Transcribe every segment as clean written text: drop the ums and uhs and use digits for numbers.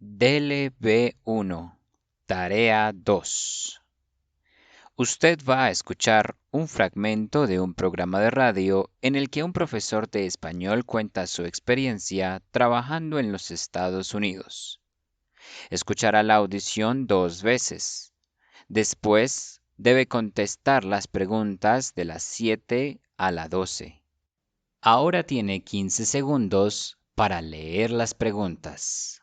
DLB1, Tarea 2. Usted va a escuchar un fragmento de un programa de radio en el que un profesor de español cuenta su experiencia trabajando en los Estados Unidos. Escuchará la audición 2 veces. Después debe contestar las preguntas de las 7 a la 12. Ahora tiene 15 segundos para leer las preguntas.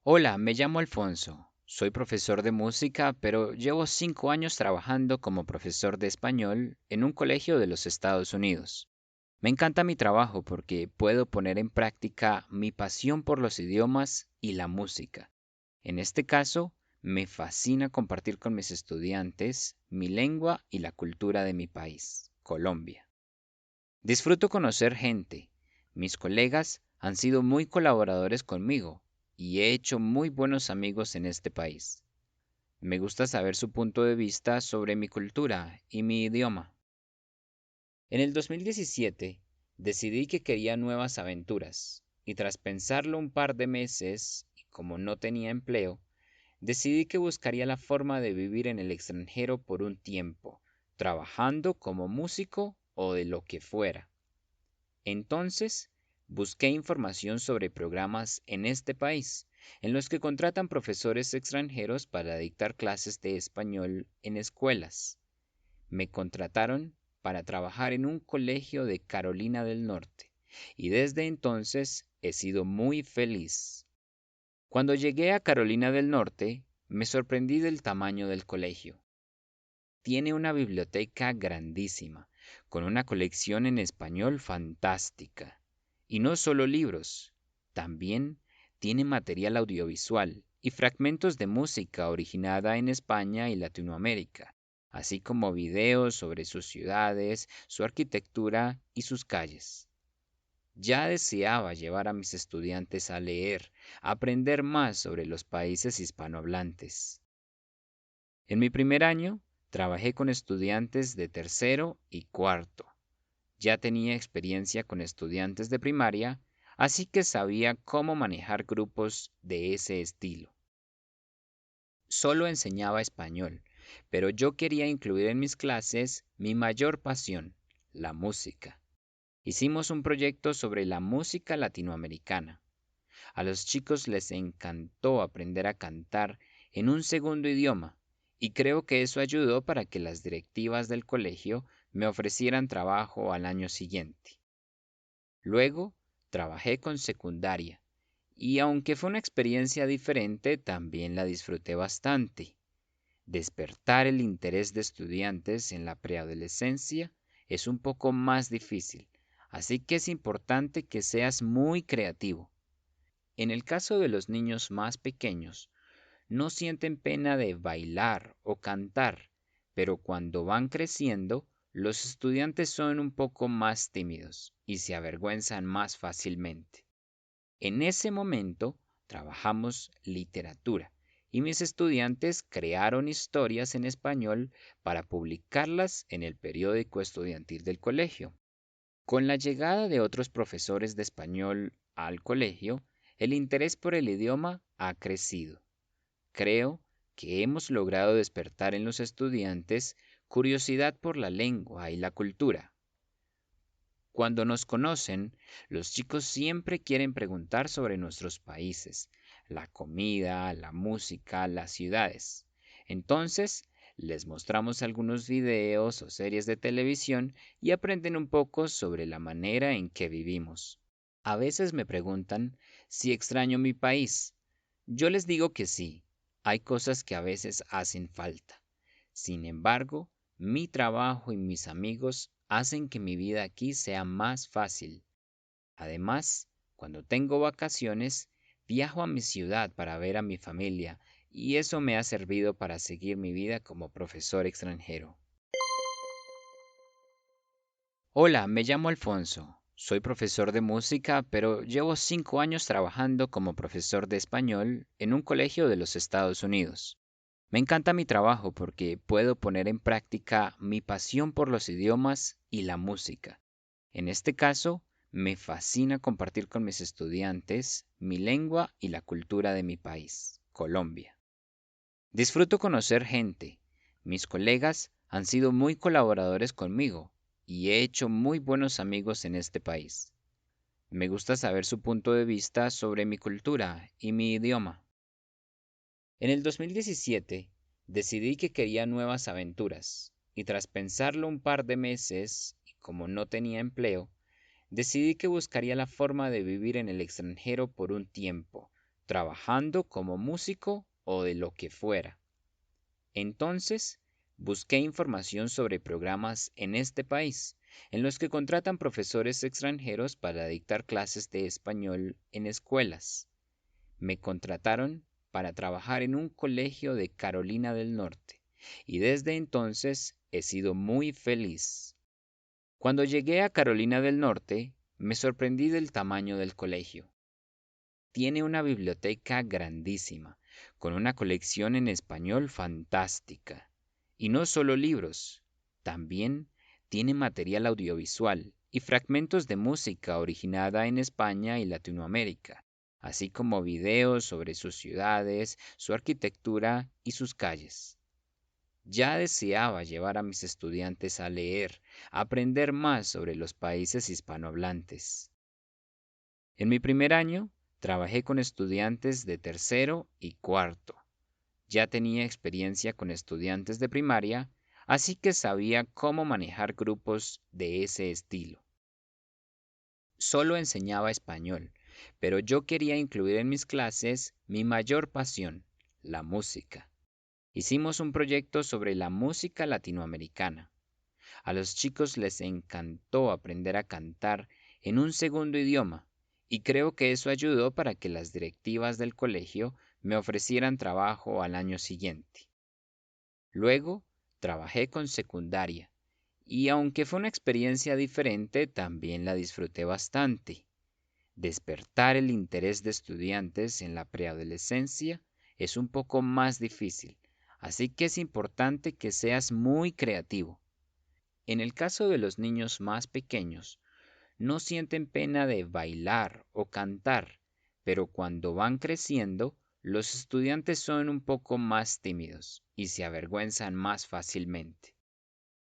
Hola, me llamo Alfonso. Soy profesor de música, pero llevo 5 años trabajando como profesor de español en un colegio de los Estados Unidos. Me encanta mi trabajo porque puedo poner en práctica mi pasión por los idiomas y la música. En este caso, me fascina compartir con mis estudiantes mi lengua y la cultura de mi país, Colombia. Disfruto conocer gente. Mis colegas han sido muy colaboradores conmigo y he hecho muy buenos amigos en este país. Me gusta saber su punto de vista sobre mi cultura y mi idioma. En el 2017 decidí que quería nuevas aventuras y tras pensarlo un par de meses y como no tenía empleo, decidí que buscaría la forma de vivir en el extranjero por un tiempo, trabajando como músico o de lo que fuera. Entonces, busqué información sobre programas en este país, en los que contratan profesores extranjeros para dictar clases de español en escuelas. Me contrataron para trabajar en un colegio de Carolina del Norte, y desde entonces he sido muy feliz. Cuando llegué a Carolina del Norte, me sorprendí del tamaño del colegio. Tiene una biblioteca grandísima, con una colección en español fantástica. Y no solo libros, también tiene material audiovisual y fragmentos de música originada en España y Latinoamérica, así como videos sobre sus ciudades, su arquitectura y sus calles. Ya deseaba llevar a mis estudiantes a leer, a aprender más sobre los países hispanohablantes. En mi primer año, trabajé con estudiantes de tercero y cuarto. Ya tenía experiencia con estudiantes de primaria, así que sabía cómo manejar grupos de ese estilo. Solo enseñaba español, pero yo quería incluir en mis clases mi mayor pasión, la música. Hicimos un proyecto sobre la música latinoamericana. A los chicos les encantó aprender a cantar en un segundo idioma y creo que eso ayudó para que las directivas del colegio me ofrecieran trabajo al año siguiente. Luego trabajé con secundaria y aunque fue una experiencia diferente, también la disfruté bastante. Despertar el interés de estudiantes en la preadolescencia es un poco más difícil, así que es importante que seas muy creativo. En el caso de los niños más pequeños, no sienten pena de bailar o cantar, pero cuando van creciendo, los estudiantes son un poco más tímidos y se avergüenzan más fácilmente. En ese momento trabajamos literatura y mis estudiantes crearon historias en español para publicarlas en el periódico estudiantil del colegio. Con la llegada de otros profesores de español al colegio, el interés por el idioma ha crecido. Creo que hemos logrado despertar en los estudiantes curiosidad por la lengua y la cultura. Cuando nos conocen, los chicos siempre quieren preguntar sobre nuestros países, la comida, la música, las ciudades. Entonces, les mostramos algunos videos o series de televisión y aprenden un poco sobre la manera en que vivimos. A veces me preguntan si extraño mi país. Yo les digo que sí, hay cosas que a veces hacen falta. Sin embargo, mi trabajo y mis amigos hacen que mi vida aquí sea más fácil. Además, cuando tengo vacaciones, viajo a mi ciudad para ver a mi familia y eso me ha servido para seguir mi vida como profesor extranjero. Hola, me llamo Alfonso. Soy profesor de música, pero llevo 5 años trabajando como profesor de español en un colegio de los Estados Unidos. Me encanta mi trabajo porque puedo poner en práctica mi pasión por los idiomas y la música. En este caso, me fascina compartir con mis estudiantes mi lengua y la cultura de mi país, Colombia. Disfruto conocer gente. Mis colegas han sido muy colaboradores conmigo y he hecho muy buenos amigos en este país. Me gusta saber su punto de vista sobre mi cultura y mi idioma. En el 2017 decidí que quería nuevas aventuras y tras pensarlo un par de meses y como no tenía empleo, decidí que buscaría la forma de vivir en el extranjero por un tiempo, trabajando como músico o de lo que fuera. Entonces, busqué información sobre programas en este país, en los que contratan profesores extranjeros para dictar clases de español en escuelas. Me contrataron para trabajar en un colegio de Carolina del Norte y desde entonces he sido muy feliz. Cuando llegué a Carolina del Norte, me sorprendí del tamaño del colegio. Tiene una biblioteca grandísima, con una colección en español fantástica. Y no solo libros, también tiene material audiovisual y fragmentos de música originada en España y Latinoamérica, así como videos sobre sus ciudades, su arquitectura y sus calles. Ya deseaba llevar a mis estudiantes a leer, a aprender más sobre los países hispanohablantes. En mi primer año, trabajé con estudiantes de tercero y cuarto. Ya tenía experiencia con estudiantes de primaria, así que sabía cómo manejar grupos de ese estilo. Solo enseñaba español, pero yo quería incluir en mis clases mi mayor pasión, la música. Hicimos un proyecto sobre la música latinoamericana. A los chicos les encantó aprender a cantar en un segundo idioma y creo que eso ayudó para que las directivas del colegio me ofrecieran trabajo al año siguiente. Luego trabajé con secundaria y aunque fue una experiencia diferente, también la disfruté bastante. Despertar el interés de estudiantes en la preadolescencia es un poco más difícil, así que es importante que seas muy creativo. En el caso de los niños más pequeños, no sienten pena de bailar o cantar, pero cuando van creciendo, los estudiantes son un poco más tímidos y se avergüenzan más fácilmente.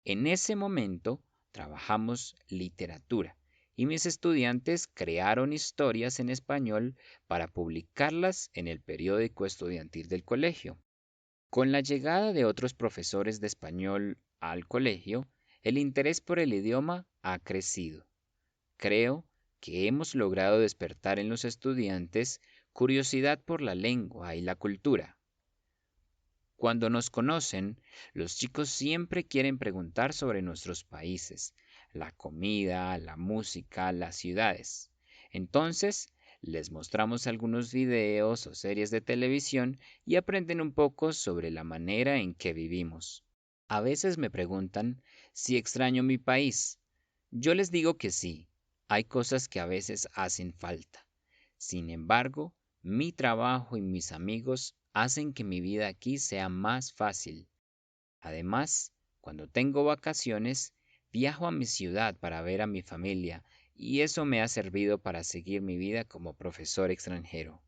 En ese momento trabajamos literatura y mis estudiantes crearon historias en español para publicarlas en el periódico estudiantil del colegio. Con la llegada de otros profesores de español al colegio, el interés por el idioma ha crecido. Creo que hemos logrado despertar en los estudiantes curiosidad por la lengua y la cultura. Cuando nos conocen, los chicos siempre quieren preguntar sobre nuestros países, la comida, la música, las ciudades. Entonces, les mostramos algunos videos o series de televisión y aprenden un poco sobre la manera en que vivimos. A veces me preguntan si extraño mi país. Yo les digo que sí, hay cosas que a veces hacen falta. Sin embargo, mi trabajo y mis amigos hacen que mi vida aquí sea más fácil. Además, cuando tengo vacaciones, viajo a mi ciudad para ver a mi familia y eso me ha servido para seguir mi vida como profesor extranjero.